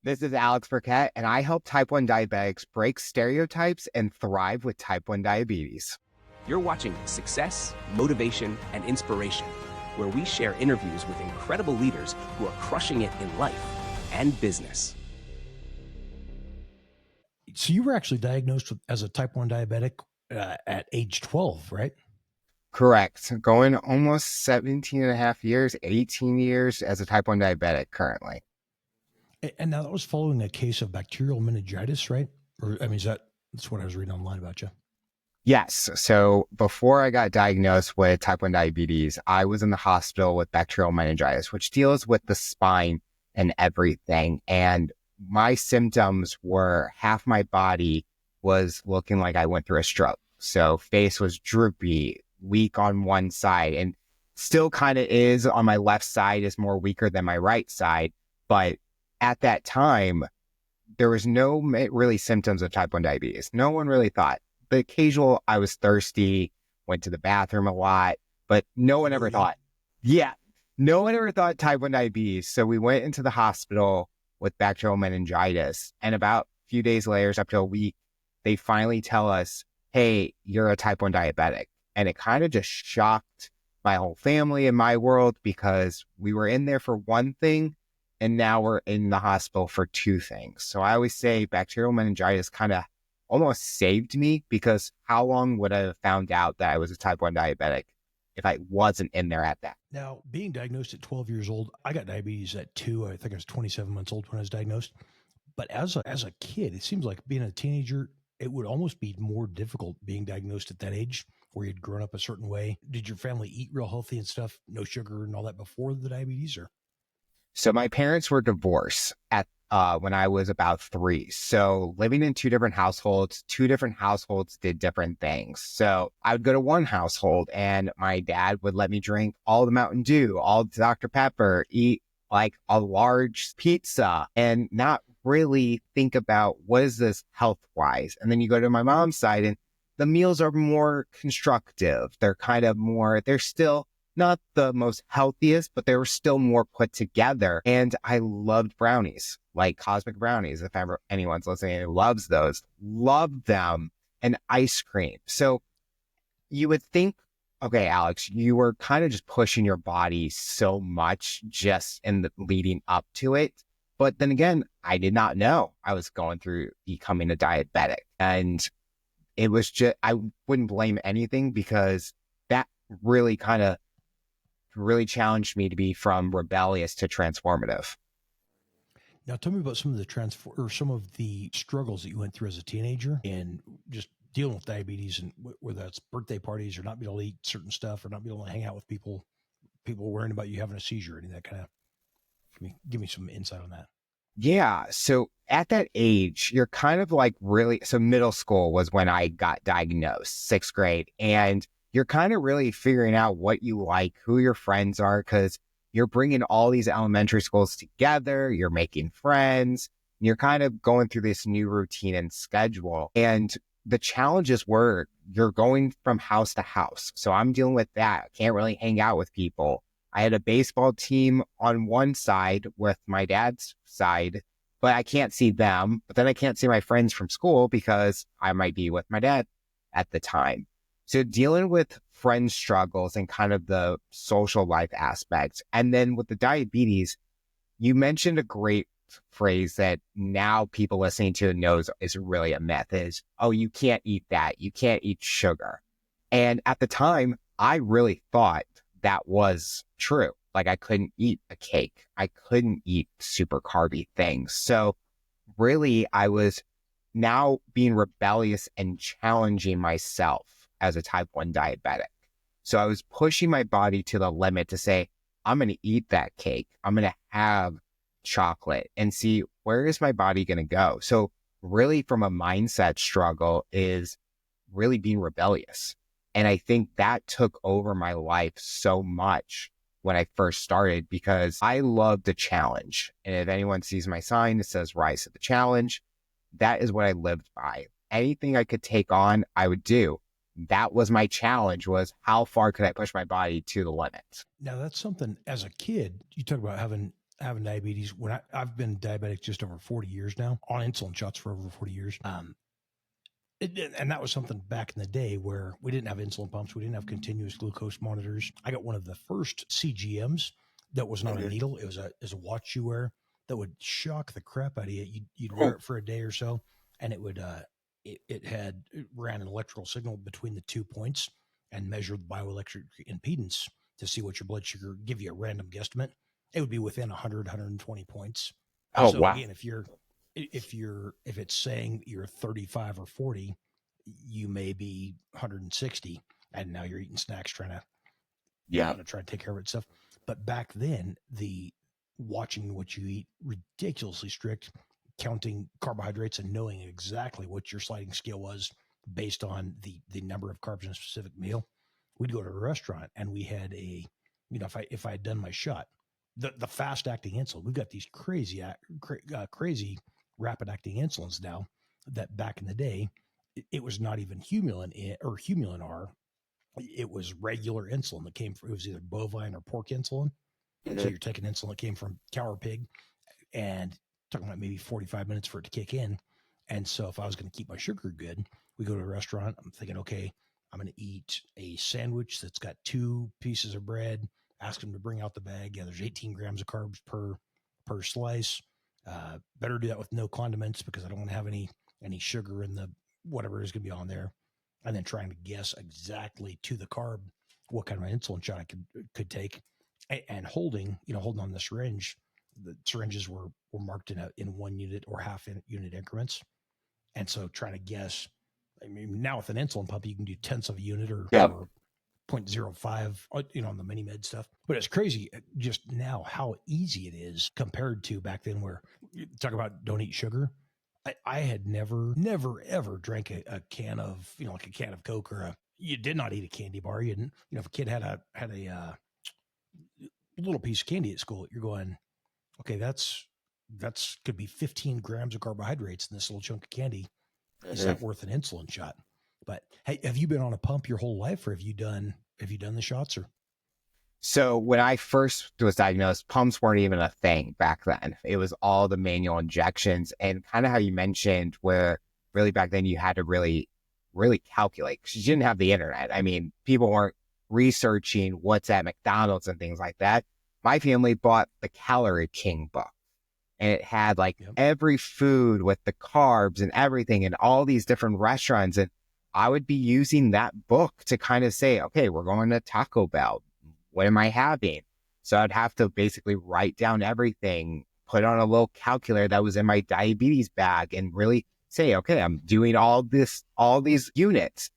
This is Alex Burket, and I help type 1 diabetics break stereotypes and thrive with type 1 diabetes. You're watching Success, Motivation, and Inspiration, where we share interviews with incredible leaders who are crushing it in life and business. So you were actually diagnosed as a type 1 diabetic at age 12, right? Correct. Going almost 17 and a half years, 18 years as a type 1 diabetic currently. And now that was following a case of bacterial meningitis, right? Or, I mean, that's what I was reading online about you. Yes. So before I got diagnosed with type 1 diabetes, I was in the hospital with bacterial meningitis, which deals with the spine and everything. And my symptoms were half my body was looking like I went through a stroke. So face was droopy, weak on one side, and still kind of is on my left side, is more weaker than my right side. But at that time, there was no really symptoms of type 1 diabetes. No one really thought. The occasional, I was thirsty, went to the bathroom a lot, but no one ever thought, no one ever thought type 1 diabetes. So we went into the hospital with bacterial meningitis. And about a few days later, up to a week, they finally tell us, hey, you're a type 1 diabetic. And it kind of just shocked my whole family and my world, because we were in there for one thing and now we're in the hospital for two things. So I always say bacterial meningitis kind of almost saved me, because how long would I have found out that I was a type 1 diabetic if I wasn't in there at that? Now, being diagnosed at 12 years old, I got diabetes at 2. I think I was 27 months old when I was diagnosed. But as a kid, it seems like being a teenager, it would almost be more difficult being diagnosed at that age, where you'd grown up a certain way. Did your family eat real healthy and stuff, no sugar and all that before the diabetes? Or So my parents were divorced at when I was about 3. So living in two different households did different things. So I would go to one household and my dad would let me drink all the Mountain Dew, all the Dr. Pepper, eat like a large pizza, and not really think about what is this health wise. And then you go to my mom's side and the meals are more constructive. They're kind of more, they're still not the most healthiest, but they were still more put together. And I loved brownies, like cosmic brownies. If ever anyone's listening who loves those, love them, and ice cream. So you would think, okay, Alex, you were kind of just pushing your body so much just in the leading up to it. But then again, I did not know I was going through becoming a diabetic. And it was just, I wouldn't blame anything, because that really challenged me to be from rebellious to transformative. now, tell me about some of the struggles that you went through as a teenager, and just dealing with diabetes, and whether that's birthday parties or not being able to eat certain stuff or not being able to hang out with people worrying about you having a seizure, any of that kind of. Give me some insight on that. Yeah. So at that age, you're kind of like so middle school was when I got diagnosed, 6th grade. And you're kind of really figuring out what you like, who your friends are, because you're bringing all these elementary schools together. You're making friends. You're kind of going through this new routine and schedule. And the challenges were you're going from house to house. So I'm dealing with that. I can't really hang out with people. I had a baseball team on one side with my dad's side, but I can't see them. But then I can't see my friends from school because I might be with my dad at the time. So dealing with friend struggles and kind of the social life aspects. And then with the diabetes, you mentioned a great phrase that now people listening to it knows is really a myth is, oh, you can't eat that. You can't eat sugar. And at the time, I really thought that was true. Like I couldn't eat a cake. I couldn't eat super carby things. So really I was now being rebellious and challenging myself as a type 1 diabetic. So I was pushing my body to the limit to say, I'm going to eat that cake. I'm going to have chocolate and see where is my body going to go. So really from a mindset struggle is really being rebellious. And I think that took over my life so much when I first started, because I love the challenge. And if anyone sees my sign that says rise to the challenge, that is what I lived by. Anything I could take on, I would do. That was my challenge, was how far could I push my body to the limit? Now, that's something as a kid, you talk about having having diabetes, when I've been diabetic just over 40 years now, on insulin shots for over 40 years. And that was something back in the day where we didn't have insulin pumps. We didn't have continuous glucose monitors. I got one of the first CGMs that was not a needle. It was a watch you wear that would shock the crap out of you. You'd wear it for a day or so, and it would it ran an electrical signal between the 2 points and measured bioelectric impedance to see what your blood sugar, give you a random guesstimate. It would be within 100, 120 points. Oh, so wow. Again, if it's saying you're 35 or 40, you may be 160, and now you're eating snacks trying to try to take care of itself. But back then, the watching what you eat, ridiculously strict, counting carbohydrates and knowing exactly what your sliding scale was based on the number of carbs in a specific meal. We'd go to a restaurant and we had if I had done my shot, the fast acting insulin, we've got these crazy rapid acting insulins now that back in the day, it was not even Humulin R. It was regular insulin that came from, it was either bovine or pork insulin. So you're taking insulin that came from cow or pig, and talking about maybe 45 minutes for it to kick in. And so if I was going to keep my sugar good, we go to a restaurant. I'm thinking, okay, I'm going to eat a sandwich that's got 2 pieces of bread. Ask them to bring out the bag. Yeah, there's 18 grams of carbs per slice. Better do that with no condiments because I don't want to have any sugar in the whatever is going to be on there. And then trying to guess exactly to the carb what kind of insulin shot I could take, and holding on the syringe. The syringes were marked in 1 unit or half unit increments, and so trying to guess. I mean, now with an insulin pump, you can do tenths of a unit or 0.05, on the mini med stuff. But it's crazy just now how easy it is compared to back then, where you talk about don't eat sugar. I had never, ever drank a can of, like a can of Coke, or you did not eat a candy bar. You didn't, if a kid had a little piece of candy at school, you're going, okay, that's could be 15 grams of carbohydrates in this little chunk of candy. Is that worth an insulin shot? But hey, have you been on a pump your whole life, or have you done the shots? Or So when I first was diagnosed, pumps weren't even a thing back then. It was all the manual injections, and kind of how you mentioned, where really back then you had to really, really calculate because you didn't have the internet. I mean, people weren't researching what's at McDonald's and things like that. My family bought the Calorie King book, and it had every food with the carbs and everything and all these different restaurants. And I would be using that book to kind of say, okay, we're going to Taco Bell. What am I having? So I'd have to basically write down everything, put on a little calculator that was in my diabetes bag, and really say, okay, I'm doing all these units.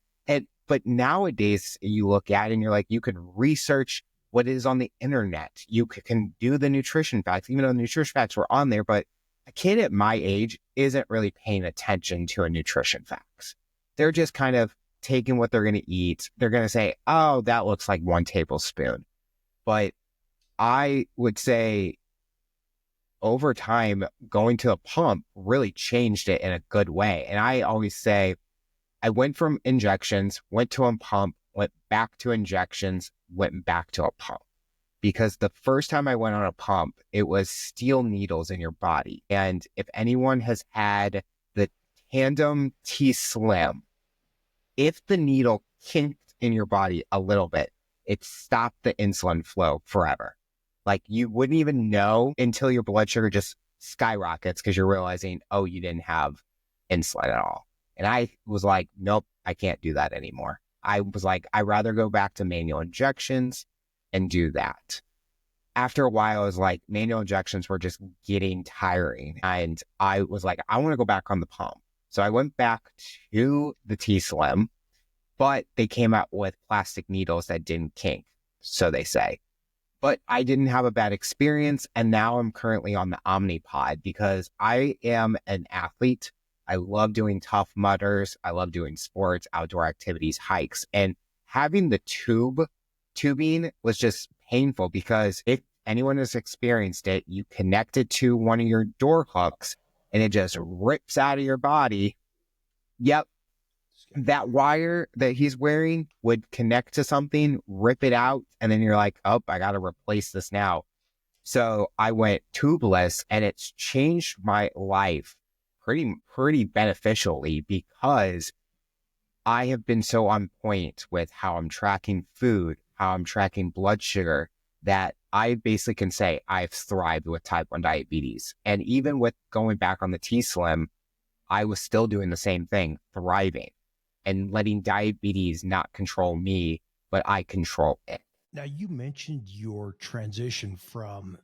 But nowadays you look at it and you're like, you can research what is on the internet. You can do the nutrition facts, even though the nutrition facts were on there, but a kid at my age isn't really paying attention to a nutrition facts. They're just kind of taking what they're going to eat. They're going to say, oh, that looks like 1 tablespoon. But I would say over time, going to a pump really changed it in a good way. And I always say, I went from injections, went to a pump, went back to injections, went back to a pump. Because the first time I went on a pump, it was steel needles in your body. And if anyone has had the Tandem T Slim, if the needle kinked in your body a little bit, it stopped the insulin flow forever. Like you wouldn't even know until your blood sugar just skyrockets because you're realizing, oh, you didn't have insulin at all. And I was like, nope, I can't do that anymore. I was like, I'd rather go back to manual injections and do that. After a while, I was like, manual injections were just getting tiring. And I was like, I want to go back on the pump. So I went back to the T Slim, but they came out with plastic needles that didn't kink, so they say. But I didn't have a bad experience. And now I'm currently on the Omnipod because I am an athlete. I love doing Tough Mudders. I love doing sports, outdoor activities, hikes. And having the tubing was just painful because if anyone has experienced it, you connect it to one of your door hooks and it just rips out of your body. Yep. That wire that he's wearing would connect to something, rip it out, and then you're like, oh, I got to replace this now. So I went tubeless, and it's changed my life pretty beneficially, because I have been so on point with how I'm tracking food, how I'm tracking blood sugar, that I basically can say I've thrived with type 1 diabetes. And even with going back on the T-Slim, I was still doing the same thing, thriving and letting diabetes not control me, but I control it. Now, you mentioned your transition from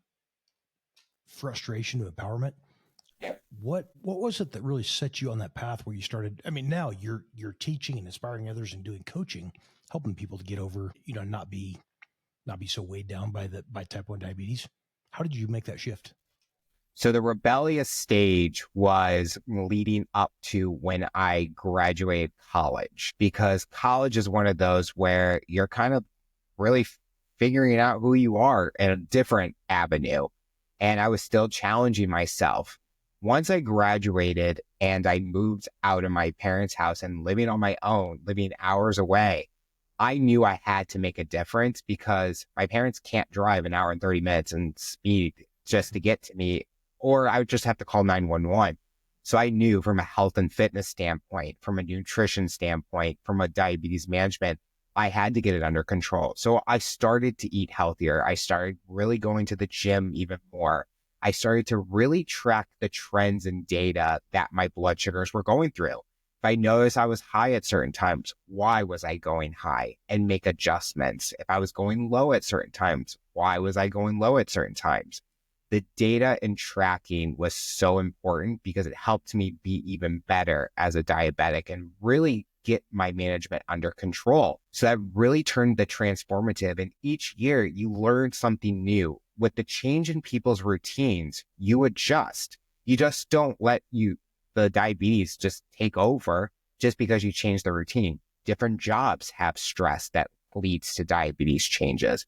frustration to empowerment. What was it that really set you on that path where you started? I mean, now you're teaching and inspiring others and doing coaching, helping people to get over, not be so weighed down by type 1 diabetes. How did you make that shift? So the rebellious stage was leading up to when I graduated college, because college is one of those where you're kind of really figuring out who you are in a different avenue. And I was still challenging myself. Once I graduated and I moved out of my parents' house and living on my own, living hours away, I knew I had to make a difference, because my parents can't drive an hour and 30 minutes and speed just to get to me, or I would just have to call 911. So I knew, from a health and fitness standpoint, from a nutrition standpoint, from a diabetes management, I had to get it under control. So I started to eat healthier. I started really going to the gym even more. I started to really track the trends and data that my blood sugars were going through. If I noticed I was high at certain times, why was I going high, and make adjustments? If I was going low at certain times, why was I going low at certain times? The data and tracking was so important, because it helped me be even better as a diabetic and really get my management under control. So that really turned the transformative. And each year you learn something new. With the change in people's routines, you adjust. You just don't let the diabetes just take over just because you change the routine. Different jobs have stress that leads to diabetes changes.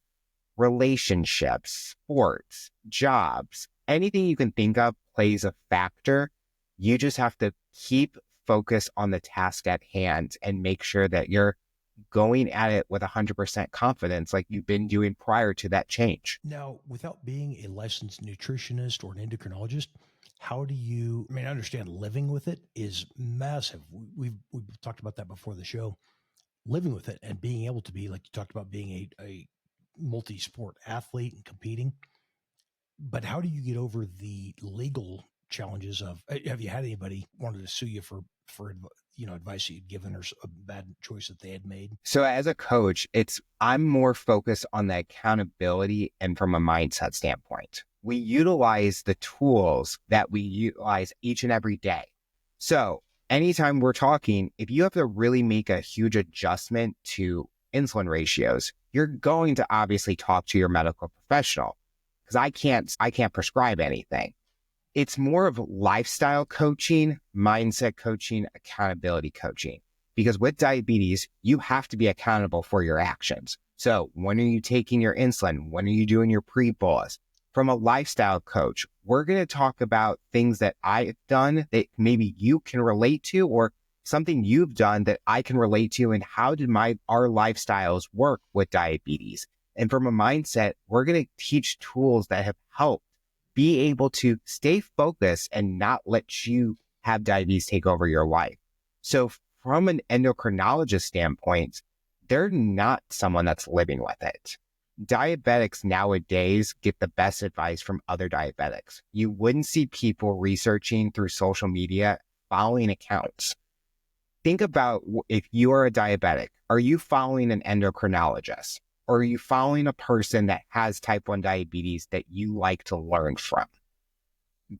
Relationships, sports, jobs, anything you can think of plays a factor. You just have to keep focus on the task at hand and make sure that you're going at it with 100% confidence, like you've been doing prior to that change. Now, without being a licensed nutritionist or an endocrinologist, how do you, I mean, I understand living with it is massive. We've talked about that before the show. Living with it and being able to be, like you talked about, being a multi-sport athlete and competing. But how do you get over the legal challenges of, have you had anybody wanted to sue you for advice that you'd given, or a bad choice that they had made? So as a coach, I'm more focused on the accountability and from a mindset standpoint. We utilize the tools that we utilize each and every day. So anytime we're talking, if you have to really make a huge adjustment to insulin ratios, you're going to obviously talk to your medical professional, because I can't prescribe anything. It's more of lifestyle coaching, mindset coaching, accountability coaching. Because with diabetes, you have to be accountable for your actions. So when are you taking your insulin? When are you doing your pre-bolus? From a lifestyle coach, we're going to talk about things that I've done that maybe you can relate to, or something you've done that I can relate to, and how did our lifestyles work with diabetes? And from a mindset, we're going to teach tools that have helped be able to stay focused and not let you have diabetes take over your life. So from an endocrinologist standpoint, they're not someone that's living with it. Diabetics nowadays get the best advice from other diabetics. You wouldn't see people researching through social media, following accounts. Think about, if you are a diabetic, are you following an endocrinologist? Or are you following a person that has type 1 diabetes that you like to learn from?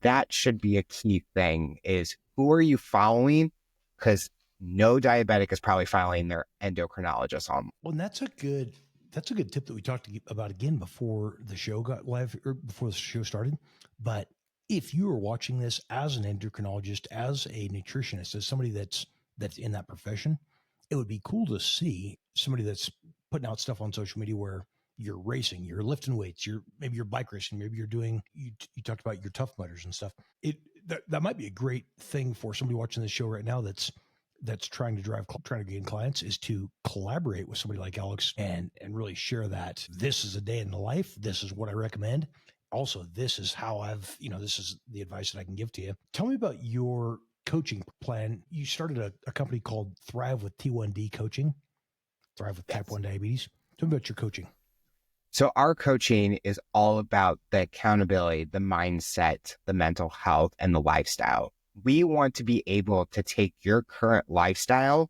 That should be a key thing, is who are you following? Because no diabetic is probably following their endocrinologist on. Well, and that's a good tip that we talked about again before the show got live, or before the show started. But if you are watching this as an endocrinologist, as a nutritionist, as somebody that's in that profession, it would be cool to see somebody that's putting out stuff on social media where you're racing, you're lifting weights, maybe you're bike racing, maybe you're doing, you talked about your Tough Mudders and stuff. That might be a great thing for somebody watching this show right now that's trying to gain clients, is to collaborate with somebody like Alex and really share that this is a day in the life. This is what I recommend. also, this is how this is the advice that I can give to you. Tell me about your coaching plan. You started a company called Thrive with T1D Coaching, Thrive with Type 1 Diabetes. Tell me about your coaching. So our coaching is all about the accountability, the mindset, the mental health, and the lifestyle. We want to be able to take your current lifestyle,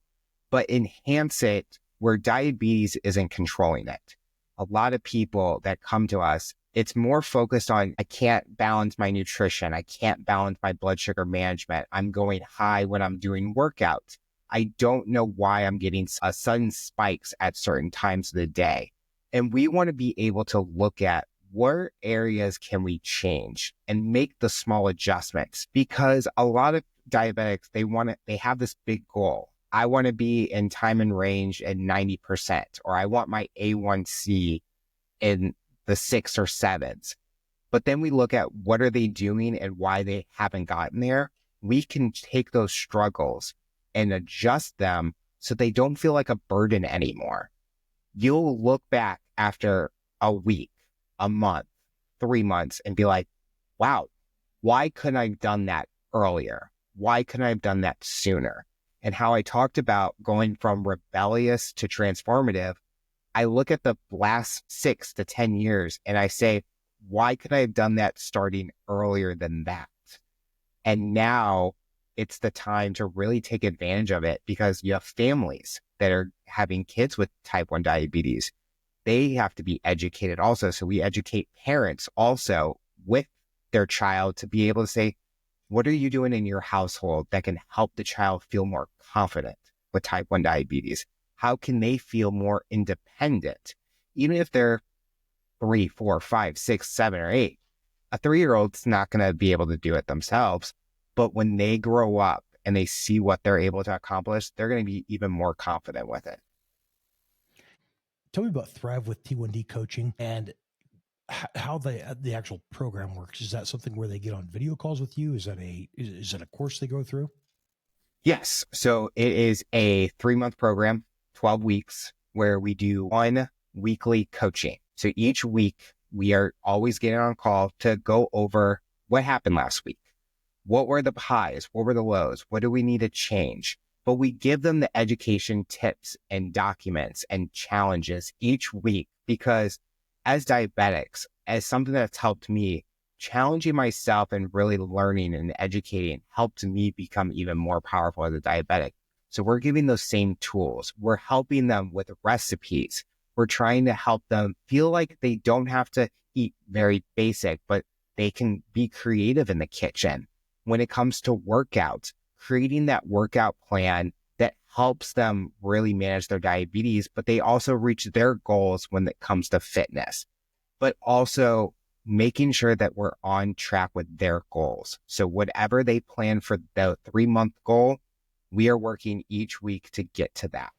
but enhance it where diabetes isn't controlling it. A lot of people that come to us, it's more focused on, I can't balance my nutrition. I can't balance my blood sugar management. I'm going high when I'm doing workouts. I don't know why I'm getting sudden spikes at certain times of the day. And we want to be able to look at what areas can we change and make the small adjustments, because a lot of diabetics, they have this big goal. I want to be in time and range at 90%, or I want my A1C in the 6 or 7s. But then we look at what are they doing and why they haven't gotten there. We can take those struggles and adjust them so they don't feel like a burden anymore. You'll look back after a week, a month, 3 months and be like, wow, why couldn't I have done that earlier? Why couldn't I have done that sooner? And how I talked about going from rebellious to transformative, I look at the last 6 to 10 years and I say, why could I have done that starting earlier than that? And now it's the time to really take advantage of it, because you have families that are having kids with type 1 diabetes. They have to be educated also. So we educate parents also with their child to be able to say, what are you doing in your household that can help the child feel more confident with type 1 diabetes? How can they feel more independent? Even if they're 3, 4, 5, 6, 7, or 8, a 3-year-old's not going to be able to do it themselves. But when they grow up and they see what they're able to accomplish, they're going to be even more confident with it. Tell me about Thrive with T1D Coaching and how the actual program works. Is that something where they get on video calls with you? Is that a course they go through? Yes. So it is a 3-month program, 12 weeks, where we do 1 weekly coaching. So each week we are always getting on call to go over what happened last week. What were the highs? What were the lows? What do we need to change? But we give them the education tips and documents and challenges each week, because as diabetics, as something that's helped me, challenging myself and really learning and educating helped me become even more powerful as a diabetic. So we're giving those same tools. We're helping them with recipes. We're trying to help them feel like they don't have to eat very basic, but they can be creative in the kitchen. When it comes to workouts, creating that workout plan that helps them really manage their diabetes, but they also reach their goals when it comes to fitness, but also making sure that we're on track with their goals. So whatever they plan for the 3-month goal, we are working each week to get to that.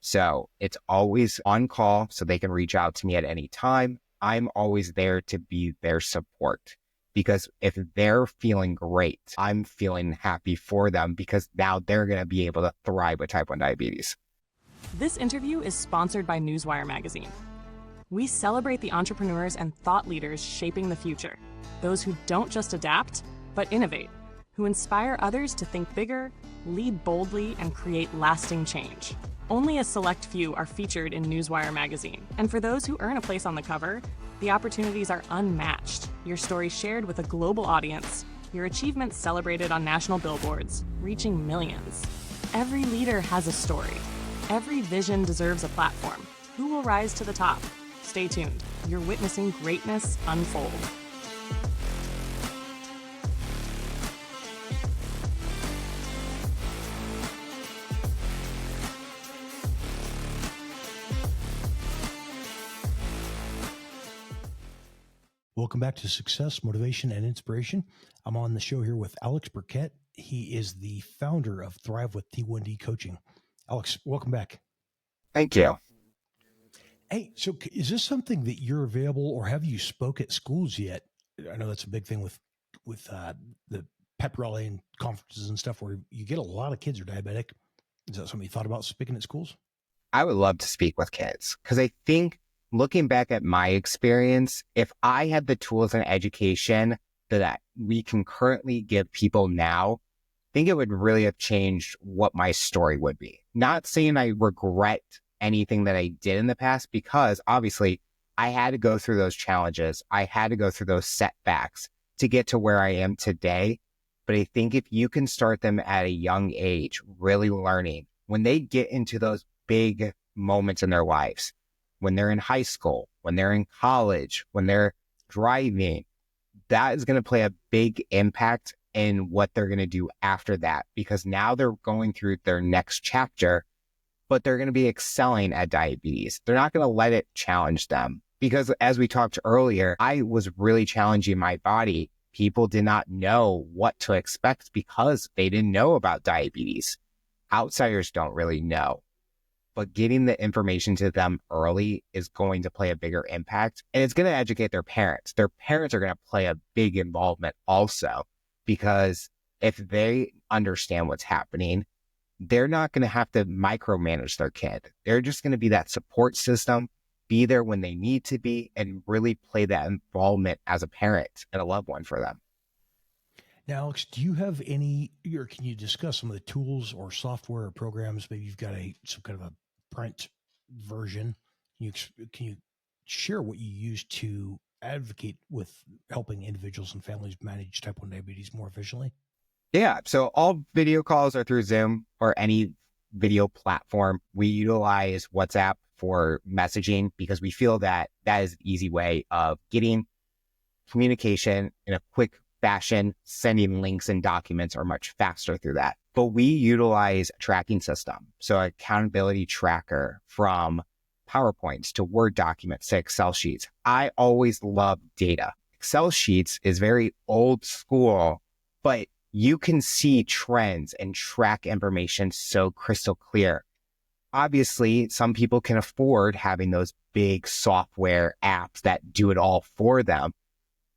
So it's always on call, so they can reach out to me at any time. I'm always there to be their support, because if they're feeling great, I'm feeling happy for them, because now they're going to be able to thrive with type 1 diabetes. This interview is sponsored by Newswire magazine. We celebrate the entrepreneurs and thought leaders shaping the future. Those who don't just adapt, but innovate, who inspire others to think bigger, lead boldly, and create lasting change. Only a select few are featured in Newswire magazine. And for those who earn a place on the cover, the opportunities are unmatched. Your story shared with a global audience, your achievements celebrated on national billboards, reaching millions. Every leader has a story. Every vision deserves a platform. Who will rise to the top? Stay tuned. You're witnessing greatness unfold. Welcome back to Success, Motivation, and Inspiration. I'm on the show here with Alex Burket. He is the founder of Thrive with T1D Coaching. Alex, welcome back. Thank you. Hey, so is this something that you're available, or have you spoke at schools yet? I know that's a big thing with the pep rally and conferences and stuff, where you get a lot of kids are diabetic. Is that something you thought about speaking at schools? I would love to speak with kids, because I think looking back at my experience, if I had the tools and education that we can currently give people now, I think it would really have changed what my story would be. Not saying I regret anything that I did in the past, because obviously I had to go through those challenges. I had to go through those setbacks to get to where I am today. But I think if you can start them at a young age, really learning, when they get into those big moments in their lives, when they're in high school, when they're in college, when they're driving, that is going to play a big impact in what they're going to do after that, because now they're going through their next chapter, but they're going to be excelling at diabetes. They're not going to let it challenge them, because as we talked earlier, I was really challenging my body. People did not know what to expect because they didn't know about diabetes. Outsiders don't really know. But getting the information to them early is going to play a bigger impact, and it's going to educate their parents. Their parents are going to play a big involvement also, because if they understand what's happening, they're not going to have to micromanage their kid. They're just going to be that support system, be there when they need to be, and really play that involvement as a parent and a loved one for them. Now, Alex, do you have any, or can you discuss some of the tools or software or programs? Maybe you've got some kind of a print version. Can you share what you use to advocate with helping individuals and families manage type 1 diabetes more efficiently? Yeah. So all video calls are through Zoom or any video platform. We utilize WhatsApp for messaging because we feel that that is an easy way of getting communication in a quick fashion. Sending links and documents are much faster through that. But we utilize a tracking system. So accountability tracker, from PowerPoints to Word documents to Excel sheets. I always love data. Excel sheets is very old school, but you can see trends and track information so crystal clear. Obviously, some people can afford having those big software apps that do it all for them,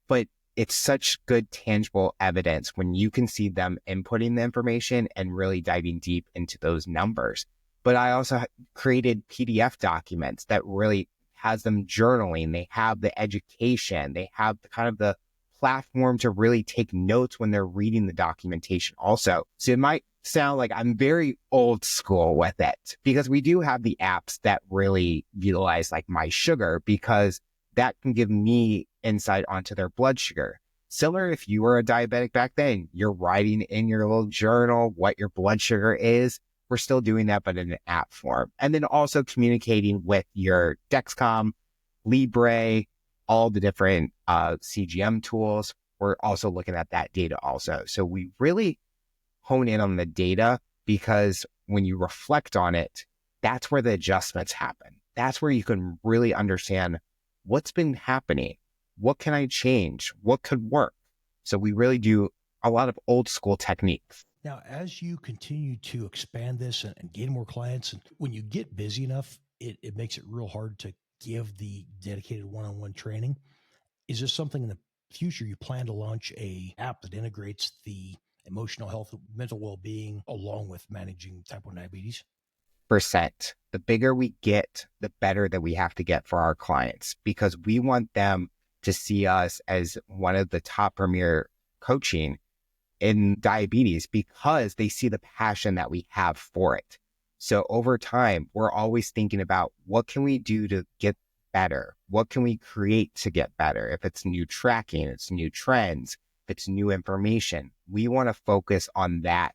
but it's such good tangible evidence when you can see them inputting the information and really diving deep into those numbers. But I also created PDF documents that really has them journaling. They have the education. They have the platform to really take notes when they're reading the documentation also. So it might sound like I'm very old school with it, because we do have the apps that really utilize like my sugar, because that can give me insight onto their blood sugar. Similar, if you were a diabetic back then, you're writing in your little journal what your blood sugar is. We're still doing that, but in an app form. And then also communicating with your Dexcom, Libre, all the different CGM tools. We're also looking at that data also. So we really hone in on the data, because when you reflect on it, that's where the adjustments happen. That's where you can really understand what's been happening. What can I change? What could work? So we really do a lot of old school techniques. Now, as you continue to expand this and gain more clients, and when you get busy enough, it makes it real hard to give the dedicated one-on-one training. Is this something in the future you plan to launch a app that integrates the emotional health, mental well-being, along with managing type 1 diabetes? Percent. The bigger we get, the better that we have to get for our clients, because we want them to see us as one of the top premier coaching in diabetes, because they see the passion that we have for it. So over time, we're always thinking about what can we do to get better? What can we create to get better? If it's new tracking, it's new trends, if it's new information, we want to focus on that,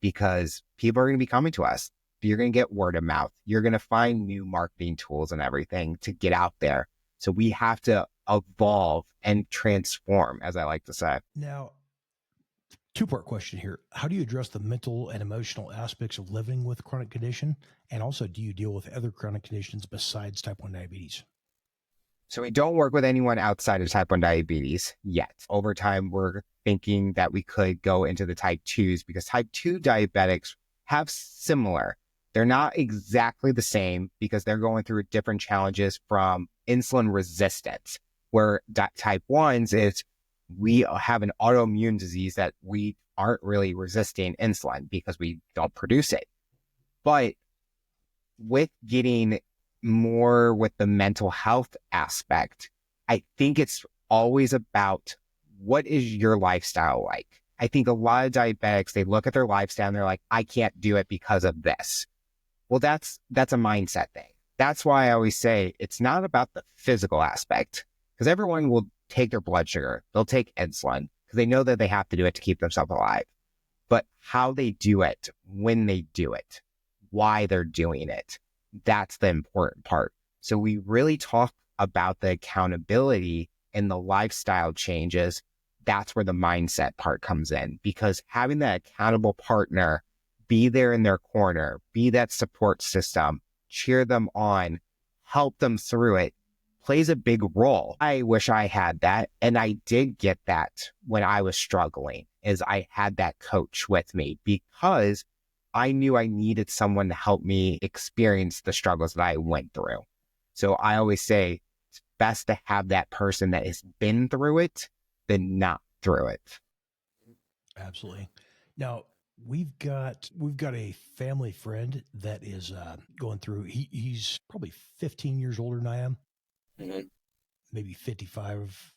because people are going to be coming to us. You're going to get word of mouth. You're going to find new marketing tools and everything to get out there. So we have to evolve and transform, as I like to say. Now, two-part question here. How do you address the mental and emotional aspects of living with chronic condition? And also, do you deal with other chronic conditions besides type 1 diabetes? So we don't work with anyone outside of type 1 diabetes yet. Over time, we're thinking that we could go into the type 2s, because type 2 diabetics have similar. They're not exactly the same, because they're going through different challenges from insulin resistance, where type 1s is we have an autoimmune disease that we aren't really resisting insulin because we don't produce it. But with getting more with the mental health aspect, I think it's always about what is your lifestyle like? I think a lot of diabetics, they look at their lifestyle and they're like, I can't do it because of this. Well, that's a mindset thing. That's why I always say it's not about the physical aspect, because everyone will take their blood sugar. They'll take insulin because they know that they have to do it to keep themselves alive. But how they do it, when they do it, why they're doing it, that's the important part. So we really talk about the accountability and the lifestyle changes. That's where the mindset part comes in, because having that accountable partner be there in their corner, be that support system, cheer them on, help them through it, plays a big role. I wish I had that. And I did get that when I was struggling, is I had that coach with me because I knew I needed someone to help me experience the struggles that I went through. So I always say it's best to have that person that has been through it than not through it. Absolutely. Now, we've got a family friend that is going through. He's probably 15 years older than I am, maybe 55,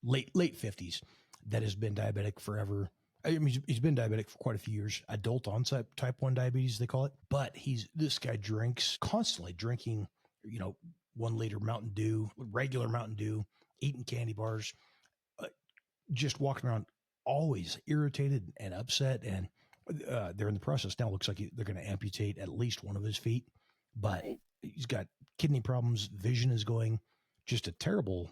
late 50s. That has been diabetic forever. I mean, he's been diabetic for quite a few years. Adult onset type 1 diabetes, they call it. But this guy drinks constantly, drinking, 1 liter Mountain Dew, regular Mountain Dew, eating candy bars, just walking around always irritated and upset. And they're in the process now. Looks like they're going to amputate at least one of his feet, but he's got kidney problems. Vision is going. Just a terrible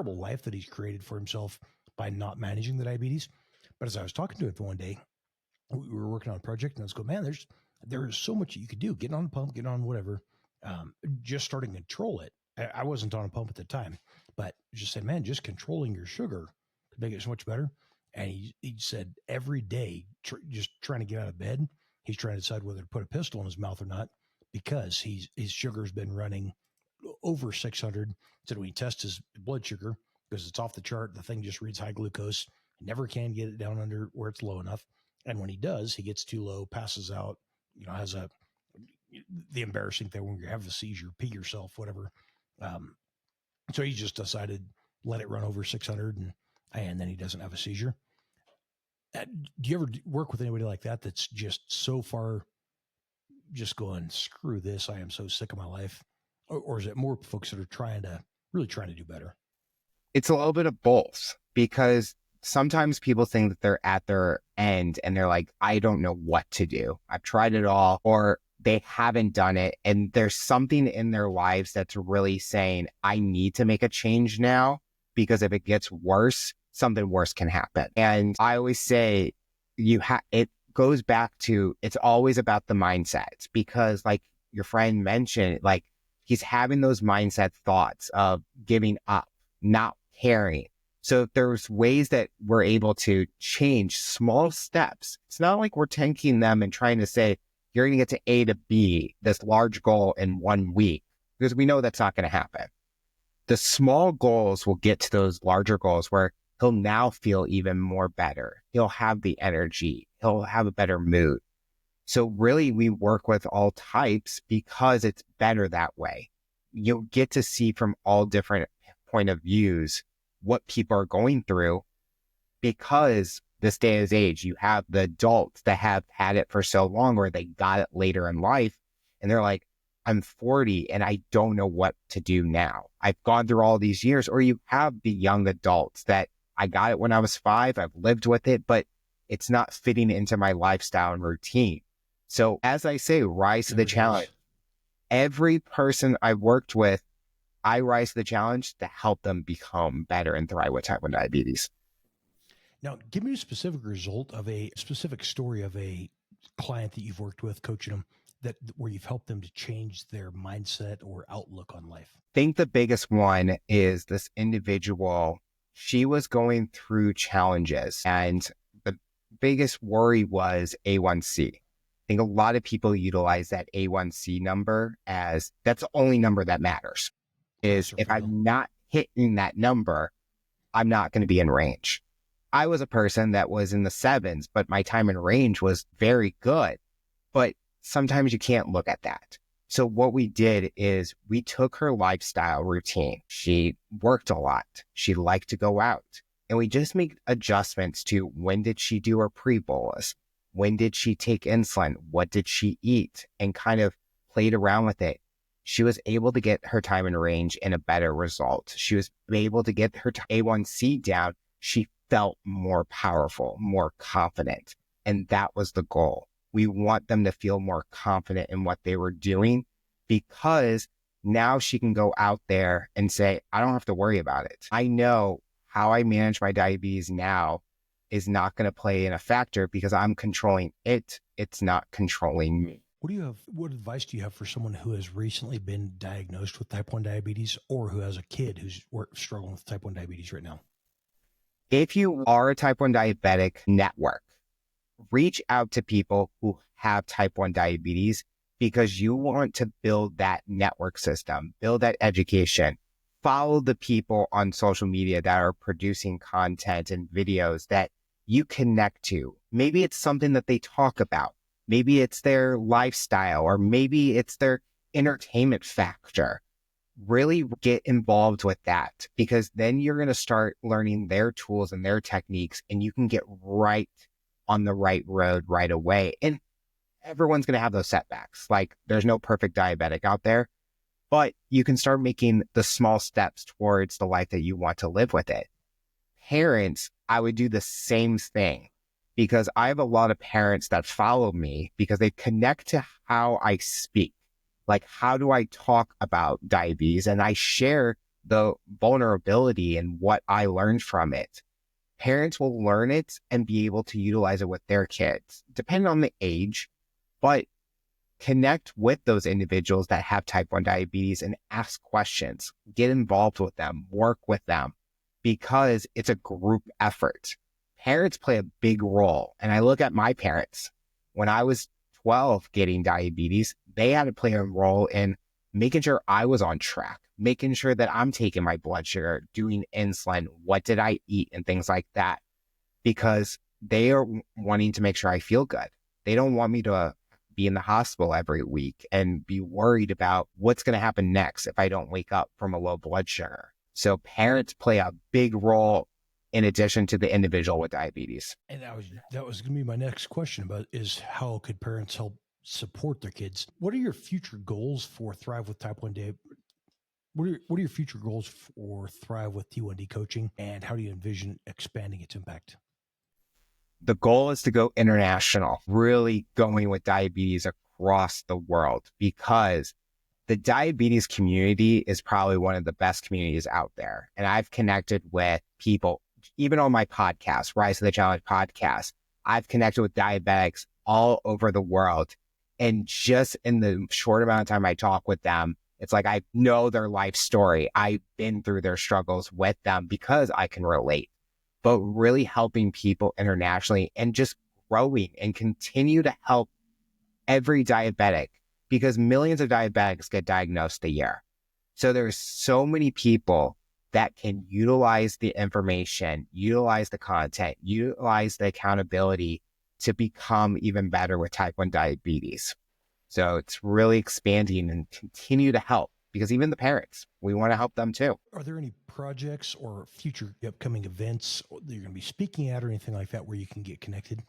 life that he's created for himself by not managing the diabetes. But as I was talking to him one day, we were working on a project, and I was going, man, there's so much you could do. Getting on a pump, getting on whatever, just starting to control it. I wasn't on a pump at the time, but just said, man, just controlling your sugar could make it so much better. And he said every day, just trying to get out of bed, he's trying to decide whether to put a pistol in his mouth or not, because his sugar's been running over 600. So when he tests his blood sugar, because it's off the chart, the thing just reads high glucose, never can get it down under where it's low enough. And when he does, he gets too low, passes out, has the embarrassing thing when you have a seizure, pee yourself, whatever. So he just decided, let it run over 600, and then he doesn't have a seizure. Do you ever work with anybody like that that's just so far just going, screw this, I am so sick of my life? Or is it more folks that are really trying to do better? It's a little bit of both, because sometimes people think that they're at their end and they're like, I don't know what to do. I've tried it all, or they haven't done it. And there's something in their lives that's really saying, I need to make a change now, because if it gets worse, something worse can happen. And I always say it goes back to, it's always about the mindset, because like your friend mentioned, like he's having those mindset thoughts of giving up, not caring. So if there's ways that we're able to change small steps, it's not like we're tanking them and trying to say, you're going to get to A to B, this large goal in 1 week, because we know that's not going to happen. The small goals will get to those larger goals where he'll now feel even more better. He'll have the energy. He'll have a better mood. So really, we work with all types because it's better that way. You'll get to see from all different point of views what people are going through, because this day and age, you have the adults that have had it for so long, or they got it later in life, and they're like, I'm 40 and I don't know what to do now. I've gone through all these years. Or you have the young adults that I got it when I was 5, I've lived with it, but it's not fitting into my lifestyle and routine. So as I say, rise to the challenge. Every person I've worked with, I rise to the challenge to help them become better and thrive with type 1 diabetes. Now, give me a specific result of a specific story of a client that you've worked with, coaching them, where you've helped them to change their mindset or outlook on life. I think the biggest one is this individual. She was going through challenges, and the biggest worry was A1C. I think a lot of people utilize that A1C number as that's the only number that matters. Is if I'm not hitting that number, I'm not going to be in range. I was a person that was in the 7s, but my time in range was very good. But sometimes you can't look at that. So what we did is we took her lifestyle routine. She worked a lot. She liked to go out. And we just make adjustments to when did she do her pre-bolus? When did she take insulin? What did she eat? And kind of played around with it. She was able to get her time in range in a better result. She was able to get her A1C down. She felt more powerful, more confident. And that was the goal. We want them to feel more confident in what they were doing, because now she can go out there and say, I don't have to worry about it. I know how I manage my diabetes now is not going to play in a factor because I'm controlling it. It's not controlling me. What advice do you have for someone who has recently been diagnosed with type 1 diabetes, or who has a kid who's struggling with type 1 diabetes right now? If you are a type 1 diabetic network, reach out to people who have type 1 diabetes, because you want to build that network system, build that education, follow the people on social media that are producing content and videos that you connect to. Maybe it's something that they talk about. Maybe it's their lifestyle, or maybe it's their entertainment factor. Really get involved with that, because then you're going to start learning their tools and their techniques, and you can get right on the right road right away. And everyone's going to have those setbacks. Like, there's no perfect diabetic out there, but you can start making the small steps towards the life that you want to live with it. Parents, I would do the same thing, because I have a lot of parents that follow me because they connect to how I speak. Like, how do I talk about diabetes? And I share the vulnerability and what I learned from it. Parents will learn it and be able to utilize it with their kids, depending on the age, but connect with those individuals that have type 1 diabetes and ask questions, get involved with them, work with them, because it's a group effort. Parents play a big role. And I look at my parents. When I was 12 getting diabetes, they had to play a role in making sure I was on track, making sure that I'm taking my blood sugar, doing insulin, what did I eat, and things like that, because they are wanting to make sure I feel good. They don't want me to be in the hospital every week and be worried about what's going to happen next if I don't wake up from a low blood sugar. So parents play a big role in addition to the individual with diabetes. And that was going to be my next question about, is how could parents help support their kids? What are your future goals for Thrive with Type 1 Diabetes? What are your future goals for Thrive with T1D Coaching, and how do you envision expanding its impact? The goal is to go international, really going with diabetes across the world, because the diabetes community is probably one of the best communities out there. And I've connected with people, even on my podcast, Rise to the Challenge podcast, I've connected with diabetics all over the world. And just in the short amount of time I talk with them, it's like I know their life story. I've been through their struggles with them because I can relate. But really helping people internationally and just growing and continue to help every diabetic, because millions of diabetics get diagnosed a year. So there's so many people that can utilize the information, utilize the content, utilize the accountability to become even better with type 1 diabetes. So it's really expanding and continue to help, because even the parents, we want to help them too. Are there any projects or future upcoming events that you're going to be speaking at or anything like that where you can get connected?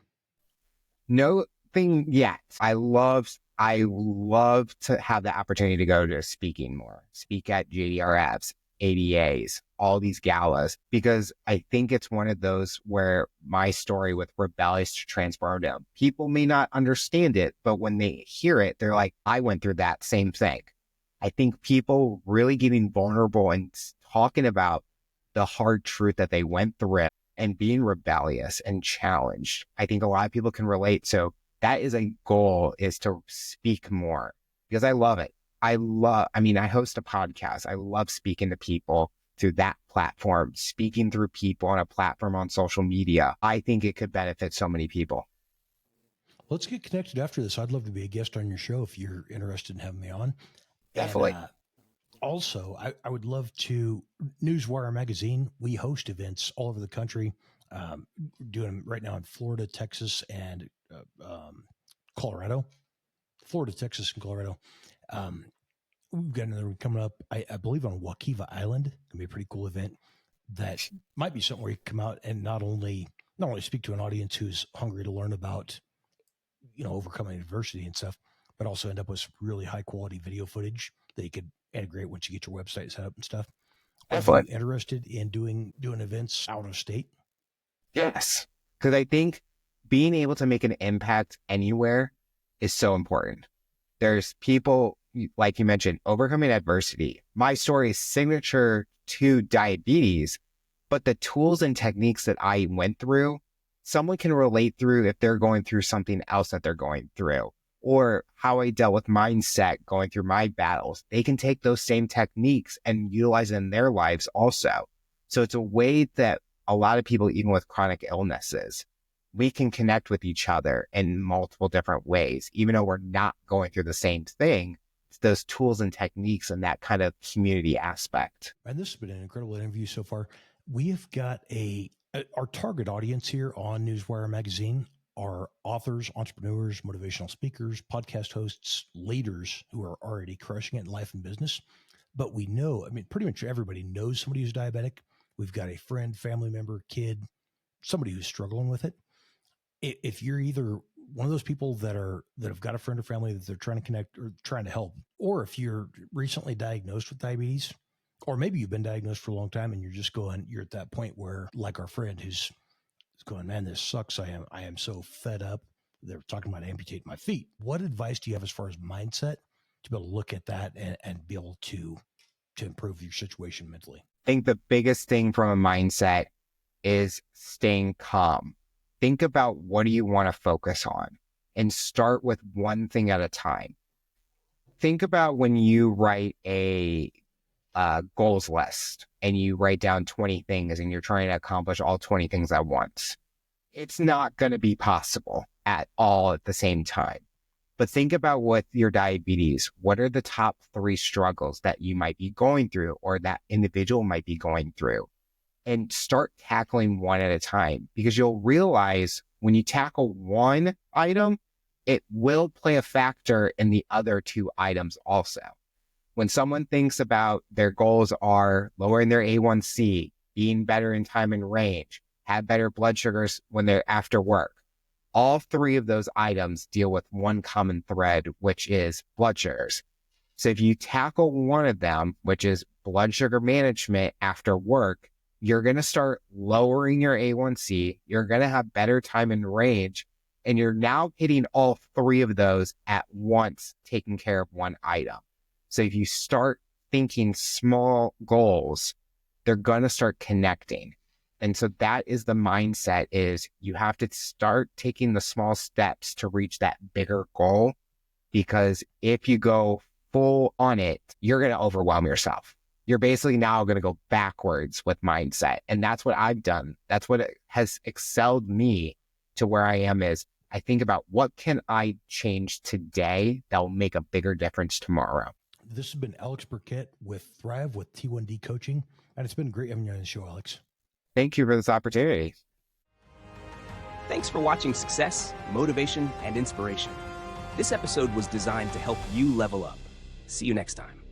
Nothing yet. I love to have the opportunity to go to speaking more, speak at JDRFs, ADAs, all these galas, because I think it's one of those where my story with rebellious to transformative, people may not understand it, but when they hear it, they're like, I went through that same thing. I think people really getting vulnerable and talking about the hard truth that they went through and being rebellious and challenged, I think a lot of people can relate. So that is a goal, is to speak more, because I love it. I host a podcast. I love speaking to people through that platform, speaking through people on a platform on social media. I think it could benefit so many people. Let's get connected after this. I'd love to be a guest on your show if you're interested in having me on. Definitely. And, also, I would love to, Newswire Magazine, we host events all over the country, doing them right now in Florida, Texas, and Colorado. Florida, Texas, and Colorado. We've got another one coming up, I believe, on Wakiva Island. It's gonna be a pretty cool event. That might be something where you come out and not only speak to an audience who's hungry to learn about, overcoming adversity and stuff, but also end up with some really high quality video footage that you could integrate once you get your website set up and stuff. Are you interested in doing events out of state? Yes, because I think being able to make an impact anywhere is so important. There's people, like you mentioned, overcoming adversity. My story is signature to diabetes, but the tools and techniques that I went through, someone can relate through if they're going through something else that they're going through, or how I dealt with mindset going through my battles. They can take those same techniques and utilize it in their lives also. So it's a way that a lot of people, even with chronic illnesses, we can connect with each other in multiple different ways, even though we're not going through the same thing. It's those tools and techniques and that kind of community aspect. And this has been an incredible interview so far. We have got our target audience here on Newswire Magazine are authors, entrepreneurs, motivational speakers, podcast hosts, leaders who are already crushing it in life and business. But we know, pretty much everybody knows somebody who's diabetic. We've got a friend, family member, kid, somebody who's struggling with it. If you're either one of those people that have got a friend or family that they're trying to connect or trying to help, or if you're recently diagnosed with diabetes, or maybe you've been diagnosed for a long time and you're at that point where, like our friend who's going, man, this sucks. I am so fed up. They're talking about amputating my feet. What advice do you have as far as mindset to be able to look at that and be able to improve your situation mentally? I think the biggest thing from a mindset is staying calm. Think about what do you want to focus on and start with one thing at a time. Think about when you write a goals list and you write down 20 things and you're trying to accomplish all 20 things at once. It's not going to be possible at all at the same time. But think about with your diabetes, what are the top 3 struggles that you might be going through or that individual might be going through? And start tackling one at a time, because you'll realize when you tackle one item, it will play a factor in the other 2 items also. When someone thinks about their goals are lowering their A1C, being better in time and range, have better blood sugars when they're after work, all 3 of those items deal with one common thread, which is blood sugars. So if you tackle one of them, which is blood sugar management after work, you're going to start lowering your A1C, you're going to have better time and range, and you're now hitting all 3 of those at once, taking care of one item. So if you start thinking small goals, they're going to start connecting. And so that is the mindset, is you have to start taking the small steps to reach that bigger goal, because if you go full on it, you're going to overwhelm yourself. You're basically now going to go backwards with mindset. And that's what I've done. That's what has excelled me to where I am, is I think about what can I change today that will make a bigger difference tomorrow. This has been Alex Burket with Thrive with T1D Coaching. And it's been great having you on the show, Alex. Thank you for this opportunity. Thanks for watching Success, Motivation, and Inspiration. This episode was designed to help you level up. See you next time.